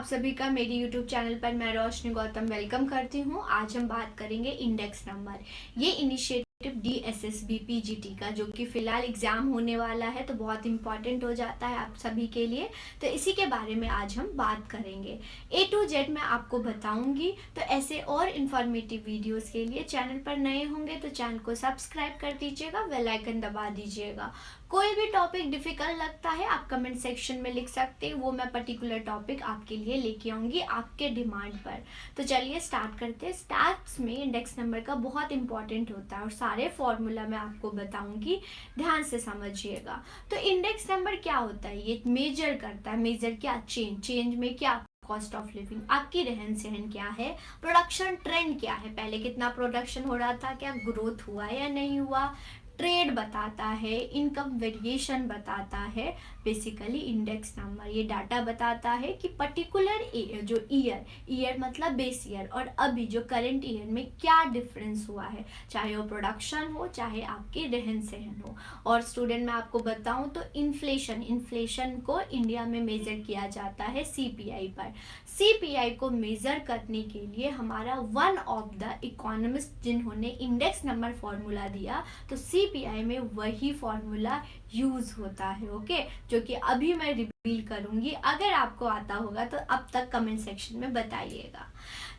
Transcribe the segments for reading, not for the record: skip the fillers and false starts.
आप सभी का मेरी यूट्यूब चैनल पर मैं रोशनी गौतम वेलकम करती हूँ। आज हम बात करेंगे इंडेक्स नंबर। ये इनिशिएटिव DSSB PGT का जो कि फिलहाल एग्जाम होने वाला है, तो बहुत इंपॉर्टेंट हो जाता है आप सभी के लिए। तो इसी के बारे में आज हम बात करेंगे। A to Z मैं आपको बताऊंगी। तो ऐसे और इन्फॉर्मेटिव वीडियोस के लिए चैनल पर नए होंगे तो चैनल को सब्सक्राइब कर दीजिएगा, बेल आइकन दबा दीजिएगा। कोई भी टॉपिक डिफिकल्ट लगता है आप कमेंट सेक्शन में लिख सकते हैं, वो मैं पर्टिकुलर टॉपिक आपके लिए लेके आऊंगी आपके डिमांड पर। तो चलिए स्टार्ट करते हैं। स्टैट्स में इंडेक्स नंबर का बहुत इंपॉर्टेंट होता है और सारे फॉर्मूला मैं आपको बताऊंगी, ध्यान से समझिएगा। तो इंडेक्स नंबर क्या होता है? ये मेजर करता है। मेजर क्या? चेंज में क्या? कॉस्ट ऑफ लिविंग, आपकी रहन सहन क्या है, प्रोडक्शन ट्रेंड क्या है, पहले कितना प्रोडक्शन हो रहा था, क्या ग्रोथ हुआ या नहीं हुआ, ट्रेड बताता है, इनकम वेरिएशन बताता है। बेसिकली इंडेक्स नंबर ये डाटा बताता है कि पर्टिकुलर जो ईयर मतलब बेस ईयर और अभी जो करंट ईयर में क्या डिफरेंस हुआ है, चाहे वो प्रोडक्शन हो चाहे आपके रहन सहन हो। और स्टूडेंट मैं आपको बताऊं तो इन्फ्लेशन को इंडिया में मेजर किया जाता है CPI पर। CPI को मेजर करने के लिए हमारा वन ऑफ द इकोनॉमिस्ट जिन्होंने इंडेक्स नंबर फॉर्मूला दिया, तो CPI में वही फॉर्मूला यूज होता है। ओके, जो कि अभी मैं रिवील करूंगी। अगर आपको आता होगा तो अब तक कमेंट सेक्शन में बताइएगा।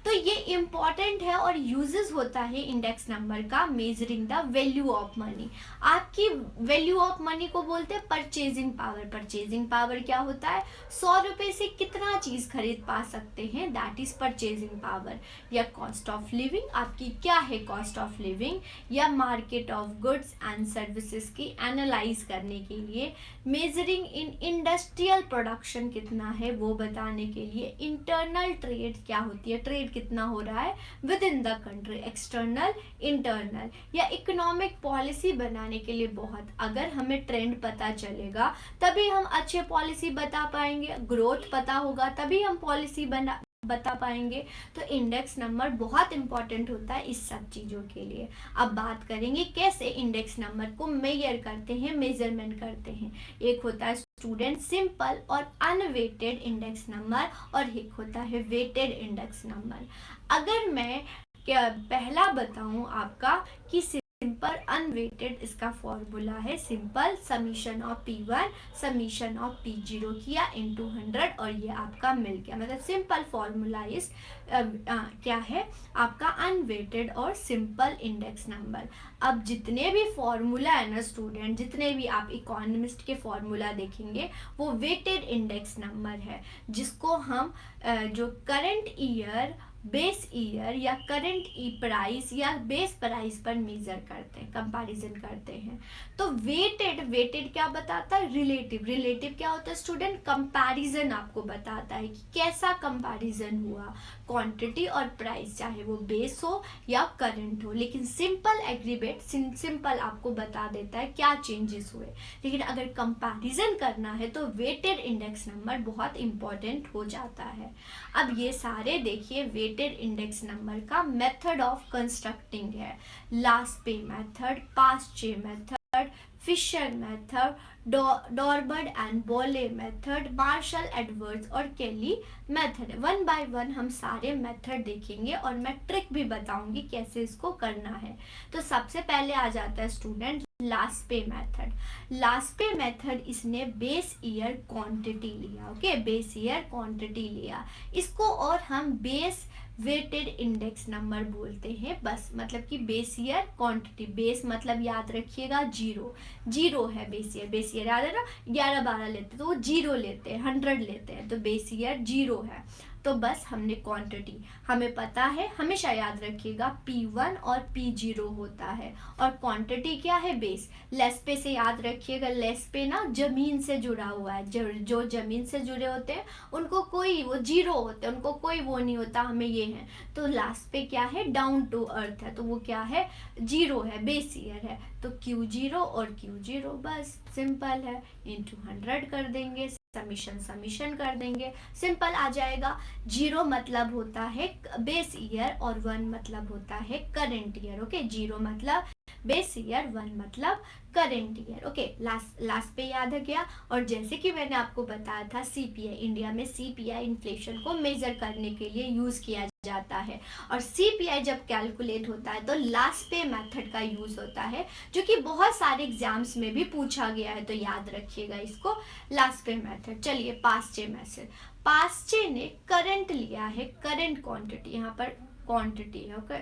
तो ये इंपॉर्टेंट है और यूजेस होता है इंडेक्स नंबर का measuring the value of money. आपकी वैल्यू ऑफ मनी को बोलते हैं परचेजिंग पावर। परचेजिंग पावर क्या होता है? 100 रुपए से कितना चीज खरीद पा सकते हैं, दैट इज परचेजिंग पावर। या कॉस्ट ऑफ लिविंग, आपकी क्या है कॉस्ट ऑफ लिविंग, या market of goods and services की एनालाइज करने के लिए। मेजरिंग इन इंडस्ट्रियल प्रोडक्शन कितना है वो बताने के लिए। इंटरनल ट्रेड क्या होती है, ट्रेड कितना हो रहा है with in the country, external internal. या इकोनॉमिक पॉलिसी बनाने के लिए बहुत, अगर हमें ट्रेंड पता चलेगा तभी हम अच्छे पॉलिसी बता पाएंगे, ग्रोथ पता होगा तभी हम पॉलिसी बता पाएंगे। तो इंडेक्स नंबर बहुत इंपॉर्टेंट होता है इस सब चीजों के लिए। अब बात करेंगे कैसे इंडेक्स नंबर को मेजर करते हैं, मेजरमेंट करते हैं। एक होता है स्टूडेंट सिंपल और अनवेटेड इंडेक्स नंबर और एक होता है वेटेड इंडेक्स नंबर। अगर मैं क्या पहला बताऊं आपका कि सिंपल अनवेटेड, इसका फॉर्मूला है simple summation of P1 summation of P0 किया इनटू 100 और ये आपका मिल गया। मतलब सिंपल फॉर्मूला इस क्या है आपका अनवेटेड और सिंपल इंडेक्स नंबर। अब जितने भी फॉर्मूला है ना स्टूडेंट, जितने भी आप इकोनॉमिस्ट के फॉर्मूला देखेंगे वो वेटेड इंडेक्स नंबर है, जिसको हम जो करंट ईयर बेस ईयर या करंट प्राइस या बेस प्राइस पर मेजर करते हैं, कंपैरिजन करते हैं। तो वेटेड क्या बताता है? रिलेटिव क्या होता है स्टूडेंट? कंपैरिजन आपको बताता है कि कैसा कंपैरिजन हुआ, क्वांटिटी और प्राइस, चाहे वो बेस हो या करंट हो। लेकिन सिंपल एग्रीगेट सिंपल आपको बता देता है क्या चेंजेस हुए। लेकिन अगर कंपैरिजन करना है तो वेटेड इंडेक्स नंबर बहुत इंपॉर्टेंट हो जाता है। अब ये सारे देखिए वेटेड इंडेक्स नंबर का मेथड ऑफ कंस्ट्रक्टिंग है। लास्ट पे method, Paasche method, Fisher method, Dorbish and Bowley method, Marshall Edwards और Kelly method. One by one हम सारे मेथड देखेंगे और मैं ट्रिक भी बताऊंगी कैसे इसको करना है। तो सबसे पहले आ जाता है स्टूडेंट लास्ट पे मेथड। लास्ट पे मेथड इसने बेस ईयर क्वांटिटी लिया। ओके, बेस ईयर क्वांटिटी लिया, इसको और हम बेस वेटेड इंडेक्स नंबर बोलते हैं। बस मतलब कि बेस ईयर क्वांटिटी, बेस मतलब याद रखिएगा जीरो है बेस ईयर याद है ना, 11-12 लेते तो वो जीरो लेते हैं, 100 लेते हैं, तो बेस ईयर जीरो है। तो बस हमने क्वांटिटी हमें पता है, हमेशा याद रखिएगा P1 और P0 होता है और क्वांटिटी क्या है? बेस। लेस पे से याद रखिएगा, लेस पे ना जमीन से जुड़ा हुआ है, जो जमीन से जुड़े होते हैं उनको कोई वो जीरो होते हैं, उनको कोई वो नहीं होता, हमें ये है। तो लास्ट पे क्या है? डाउन टू अर्थ है, तो वो क्या है? जीरो है, बेस ईयर है। तो Q0 और Q0 बस सिंपल है, इंटू 100 कर देंगे, समीशन कर देंगे, सिंपल आ जाएगा। 0 मतलब होता है बेस ईयर और 1 मतलब होता है करंट ईयर। ओके, 0 मतलब बेस ईयर 1 मतलब करेंट ईयर। ओके, लास्ट पे याद है क्या। और जैसे कि मैंने आपको बताया था सीपीआई, इंडिया में सीपीआई इन्फ्लेशन को मेजर करने के लिए यूज किया जाता है, और सीपीआई जब कैलकुलेट होता है तो लास्ट पे मेथड का यूज होता है, जो कि बहुत सारे एग्जाम्स में भी पूछा गया है, तो याद रखिएगा इसको, लास्ट पे मेथड। चलिए पास्चे मेथड, पास्चे ने करंट लिया है, करंट क्वांटिटी, यहाँ पर क्वांटिटी है, ओके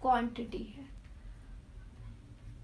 क्वांटिटी है,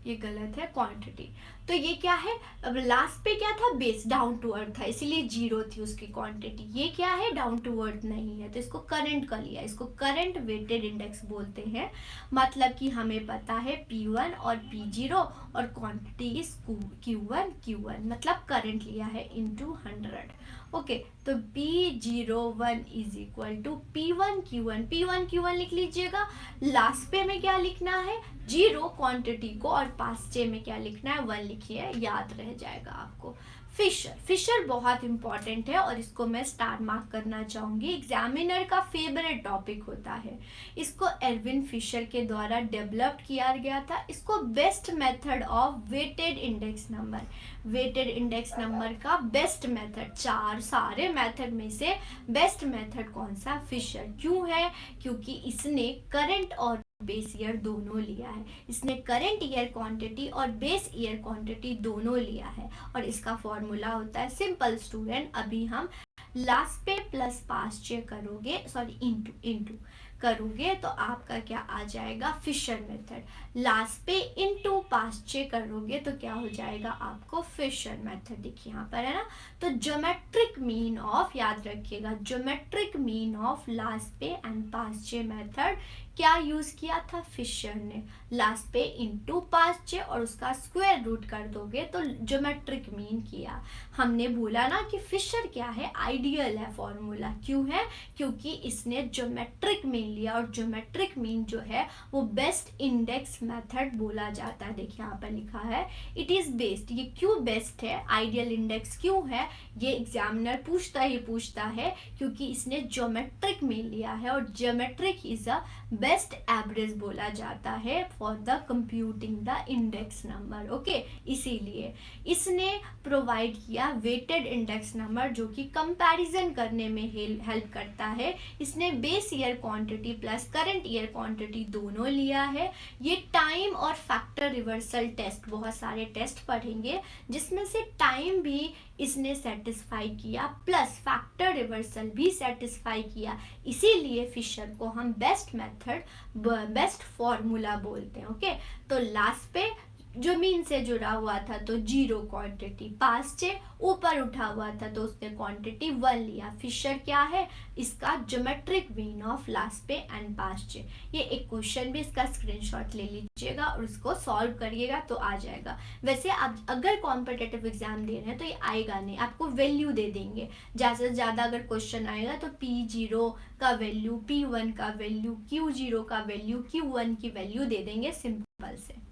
ये गलत है, क्वांटिटी। तो ये क्या है, अब लास्ट पे क्या था, बेस डाउन टू अर्थ था, इसीलिए जीरो थी उसकी क्वांटिटी। ये क्या है, डाउन टू अर्थ नहीं है, तो इसको करंट का लिया, इसको करंट वेटेड इंडेक्स बोलते हैं। मतलब कि हमें पता है P1 और P0 और क्वांटिटी इज Q1 Q1, मतलब करंट लिया है इनटू 100। ओके, तो P01 is equal to P1 Q1, P1 Q1 लिख लीजिएगा। लास्ट पे में क्या लिखना है, जीरो क्वांटिटी को, और पास्चे में क्या लिखना है, 1 लिखिए, याद रह जाएगा आपको। फिशर, फिशर बहुत इंपॉर्टेंट है और इसको मैं स्टार मार्क करना चाहूंगी, एग्जामिनर का फेवरेट टॉपिक होता है। इसको एरविन फिशर के द्वारा डेवलप किया गया था। इसको best method of weighted index number, weighted index number का बेस्ट मेथड, चार सारे मेथड में से बेस्ट मेथड कौन सा, फिशर। क्यों है, क्योंकि इसने करंट और बेस ईयर दोनों लिया है, इसने करंट ईयर क्वांटिटी और बेस ईयर क्वांटिटी दोनों लिया है, और इसका फॉर्मूला होता है सिंपल स्टूडेंट, अभी हम लास्ट पे प्लस पास्ट चेक करोगे, सॉरी इनटू करोगे तो आपका क्या आ जाएगा, फिशर मेथड। लास्ट पे इनटू पास्ट चेक करोगे तो क्या हो जाएगा आपको, फिशर मेथड। देखिए यहाँ पर है ना, तो ज्योमेट्रिक मीन ऑफ, याद रखिएगा, ज्योमेट्रिक मीन ऑफ लास्ट पे एंड पास्ट चे मेथड क्या यूज किया था, फिशर ने। लास्ट पे इनटू पास्ट चे और उसका स्क्वायर रूट कर दोगे तो ज्योमेट्रिक मीन किया। हमने बोला ना कि फिशर क्या है, आइडियल है फॉर्मूला। क्यों है, क्योंकि इसने ज्योमेट्रिक मीन लिया, और ज्योमेट्रिक मीन जो है वो बेस्ट इंडेक्स मेथड बोला जाता है। देखिए यहाँ पर लिखा है इट इज बेस्ट। ये क्यों बेस्ट है, आइडियल इंडेक्स क्यों है, ये एग्जामिनर पूछता है क्योंकि इसने ज्योमेट्रिक मीन लिया है, और geometric is a best average बोला जाता है for the computing the index number. Okay, इसीलिए इसने प्रोवाइड किया वेटेड इंडेक्स नंबर, जो कि कंपैरिजन करने में हेल्प करता है। इसने base year quantity plus current year quantity दोनों लिया है। ये टाइम और फैक्टर रिवर्सल टेस्ट, बहुत सारे टेस्ट पढ़ेंगे जिसमें से टाइम भी इसने सेटिस्फाई किया, प्लस फैक्टर रिवर्सल भी सेटिस्फाई किया। इसीलिए फिशर को हम बेस्ट मेथड, बेस्ट फॉर्मूला बोलते हैं। ओके, तो लास्ट पे जो मीन से जुड़ा हुआ था तो जीरो क्वांटिटी, पास्ट से ऊपर उठा हुआ था तो उसने क्वांटिटी 1 लिया। फिशर क्या है, इसका ज्योमेट्रिक मीन ऑफ लास्ट पे एंड पास्ट से। ये एक क्वेश्चन भी, इसका स्क्रीनशॉट ले लीजिएगा और उसको सॉल्व करिएगा तो आ जाएगा। वैसे आप अगर कॉम्पिटिटिव एग्जाम दे रहे हैं तो ये आएगा नहीं, आपको वैल्यू दे देंगे। ज़्यादा से ज़्यादा अगर क्वेश्चन आएगा तो P0 का वैल्यू, P1 का वैल्यू, Q0 का वैल्यू, Q1 की वैल्यू दे देंगे सिंपल से।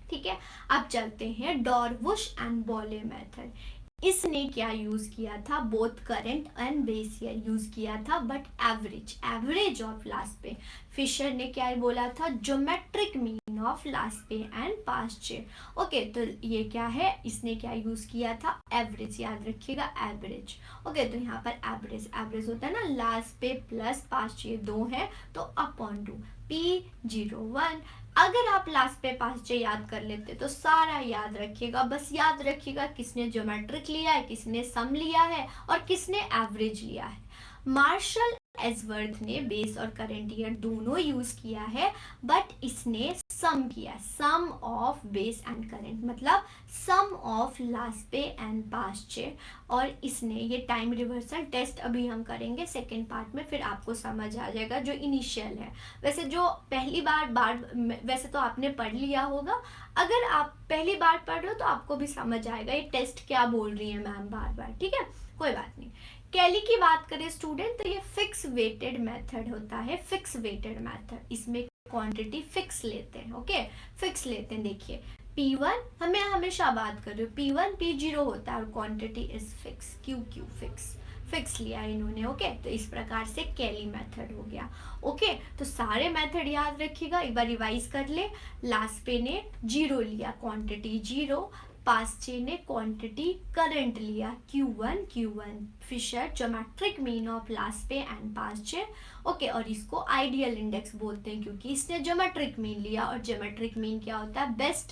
ठीक है, अब चलते हैं डॉर्वुश एंड बॉले मेथड। इसने क्या यूज किया था, both current and base year use किया था, बट एवरेज ऑफ लास्ट पे। फिशर ने क्या बोला था, ज्योमेट्रिक मीन ऑफ लास्ट पे एंड पास्ट चे। ओके, तो ये क्या है, इसने क्या यूज किया था, एवरेज, याद रखिएगा एवरेज। ओके, तो यहाँ पर एवरेज होता है ना, लास्ट पे प्लस पास्ट चे 2 है तो अपॉन 2, P01। अगर आप लास्ट पे पास्ट याद कर लेते तो सारा याद रखिएगा, बस याद रखिएगा किसने ज्योमेट्रिक लिया है, किसने सम लिया है और किसने एवरेज लिया है। मार्शल एजवर्थ ने बेस और करंट ईयर दोनों यूज किया है, बट इसने सम किया, सम ऑफ बेस एंड करंट, मतलब सम ऑफ लास्ट पे एंड पास्ट चे। और इसने ये टाइम रिवर्सल टेस्ट अभी हम करेंगे सेकेंड पार्ट में, फिर आपको समझ आ जाएगा जो इनिशियल है। वैसे जो पहली बार वैसे तो आपने पढ़ लिया होगा, अगर आप पहली बार पढ़ रहे हो तो आपको भी समझ आएगा ये टेस्ट क्या बोल रही है मैम बार बार। ठीक है, कोई बात नहीं। कैली की बात करें स्टूडेंट तो ये फिक्स वेटेड मेथड होता है, फिक्स वेटेड मेथड। इसमें क्वांटिटी फिक्स लेते हैं। ओके, फिक्स लेते हैं। देखिए P1, हमें हमेशा बात कर रहे हो, P1 P0 होता है और quantity is fix, Q fix. Fix लिया इन्होंने। ओके, तो इस प्रकार से कैली मेथड हो गया। ओके, तो सारे मेथड याद रखिएगा, एक बार रिवाइज कर ले। लास्ट पे ने जीरो लिया, क्वांटिटी जीरो। पास चे ने क्वांटिटी करंट लिया Q1 Fisher geometric mean of लास्ट पे एंड पास चे। ओके, और इसको आइडियल इंडेक्स बोलते हैं क्योंकि इसने ज्योमेट्रिक मीन लिया, और ज्योमेट्रिक मीन क्या होता है? बेस्ट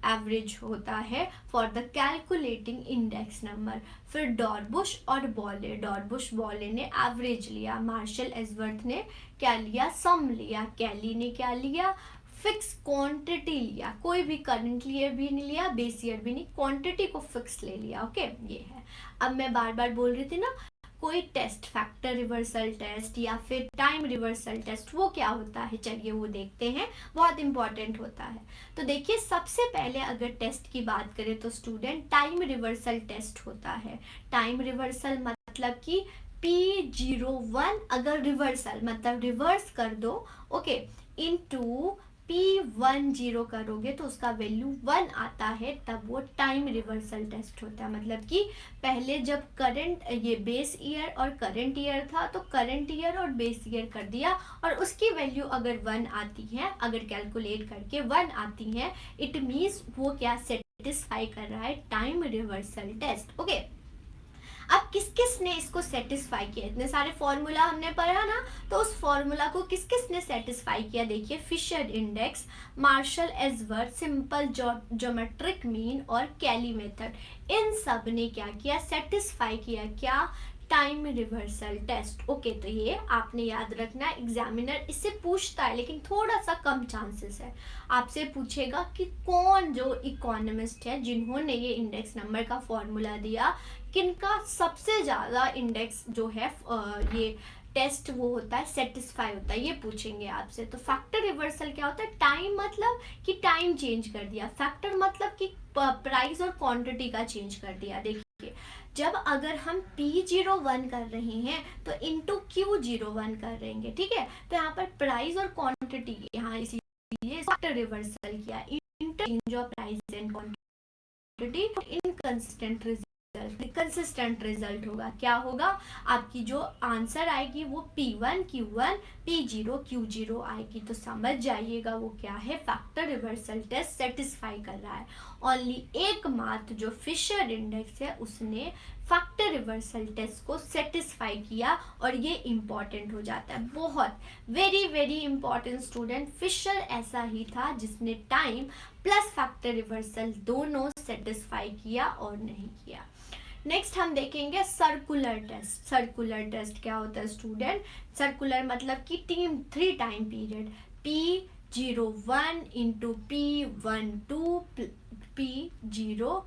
एवरेज होता है for the calculating index number. फिर डॉर्बुश और बॉले, डॉर्बुश बॉले ने एवरेज लिया, मार्शल एजवर्थ ने क्या लिया? सम लिया, कैली ने क्या लिया? फिक्स क्वांटिटी लिया, कोई भी करंट लिए भी नहीं लिया, बेस ईयर भी नहीं, क्वांटिटी को फिक्स ले लिया। ओके, ये है। अब मैं बार बार बोल रही थी ना, कोई टेस्ट, फैक्टर रिवर्सल टेस्ट या फिर टाइम रिवर्सल टेस्ट, वो क्या होता है? चलिए वो देखते हैं, बहुत इंपॉर्टेंट होता है। तो देखिए, सबसे पहले अगर टेस्ट की बात करें तो स्टूडेंट टाइम रिवर्सल टेस्ट होता है। टाइम रिवर्सल मतलब कि P01 अगर रिवर्सल मतलब रिवर्स कर दो, ओके, इनटू P10 करोगे तो उसका वैल्यू 1 आता है, तब वो टाइम रिवर्सल टेस्ट होता है। मतलब कि पहले जब करंट, ये बेस ईयर और करंट ईयर था, तो करंट ईयर और बेस ईयर कर दिया, और उसकी वैल्यू अगर 1 आती है, अगर कैलकुलेट करके 1 आती है, इट मीन्स वो क्या सेटिस्फाई कर रहा है? Time reversal test. ओके, अब किस किस ने इसको सेटिस्फाई किया? इतने सारे फॉर्मूला हमने पढ़ा ना, तो उस फॉर्मूला को किस किस ने सेटिस्फाई किया? देखिए, Fisher index, Marshall Edgeworth, simple geometric mean और कैली मेथड, इन सब ने क्या किया? सेटिस्फाई किया क्या? Time reversal test. ओके, तो ये आपने याद रखना, एग्जामिनर इससे पूछता है लेकिन थोड़ा सा कम चांसेस है। आपसे पूछेगा कि कौन जो इकोनॉमिस्ट है जिन्होंने ये इंडेक्स नंबर का फॉर्मूला दिया, किनका सबसे ज़्यादा इंडेक्स जो है ये टेस्ट वो होता है, सेटिस्फाई होता है, ये पूछेंगे आपसे। तो फैक्टर रिवर्सल क्या होता है? टाइम मतलब कि टाइम चेंज कर दिया, फैक्टर मतलब कि प्राइस और क्वांटिटी का चेंज कर दिया। देखिए, जब अगर हम P01 कर रहे हैं तो इंटू Q01 कर रहेंगे, ठीक है? तो यहाँ पर प्राइस और क्वांटिटी, यहाँ इसीलिए फैक्टर रिवर्सल किया, interchange of price and quantity, inconsistent consistent result होगा। क्या होगा? आपकी जो आंसर आएगी वो P1 Q1 P0 Q0 आएगी। तो समझ जाइएगा वो क्या है? फैक्टर रिवर्सल टेस्ट सेटिस्फाई कर रहा है। ओनली एकमात्र जो फिशर इंडेक्स है उसने फैक्टर रिवर्सल टेस्ट को सेटिस्फाई किया, और ये इंपॉर्टेंट हो जाता है, बहुत very very important student. Fisher ऐसा ही था जिसने टाइम प्लस फैक्टर रिवर्सल दोनों सेटिस्फाई किया और नहीं किया। नेक्स्ट हम देखेंगे सर्कुलर टेस्ट। सर्कुलर टेस्ट क्या होता है स्टूडेंट? सर्कुलर मतलब कि 3 time period, P01 into P12 P02,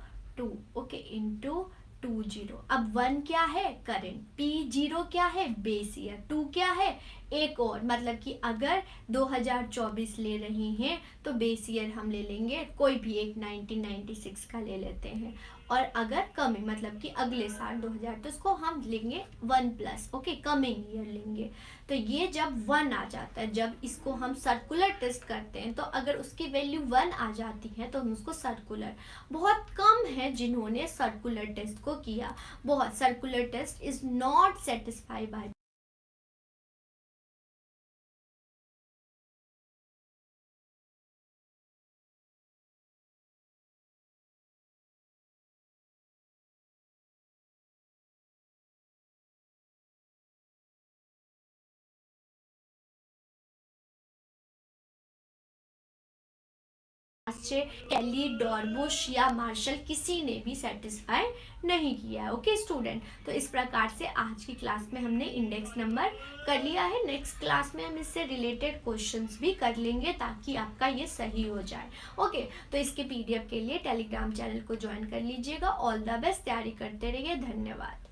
okay, into 20। अब 1 क्या है? करंट। P0 क्या है? Base year. 2 क्या है? एक और, मतलब कि अगर 2024 ले रहे हैं तो बेस ईयर हम ले लेंगे कोई भी एक, 1996 का ले लेते हैं, और अगर कमिंग मतलब कि अगले साल 2000, तो उसको हम लेंगे 1+, ओके, कमिंग ईयर लेंगे। तो ये जब 1 आ जाता है, जब इसको हम सर्कुलर टेस्ट करते हैं, तो अगर उसकी वैल्यू 1 आ जाती है तो हम उसको सर्कुलर, बहुत कम है जिन्होंने सर्कुलर टेस्ट को किया, बहुत। Circular test is not satisfied by Kelly, Dorbish या मार्शल, किसी ने भी सेटिस्फाई नहीं किया है। ओके स्टूडेंट, तो इस प्रकार से आज की क्लास में हमने इंडेक्स नंबर कर लिया है। नेक्स्ट क्लास में हम इससे रिलेटेड क्वेश्चंस भी कर लेंगे ताकि आपका ये सही हो जाए। ओके, तो इसके PDF के लिए टेलीग्राम चैनल को ज्वाइन कर लीजिएगा। ऑल द बेस्ट, तैयारी करते रहिए। धन्यवाद।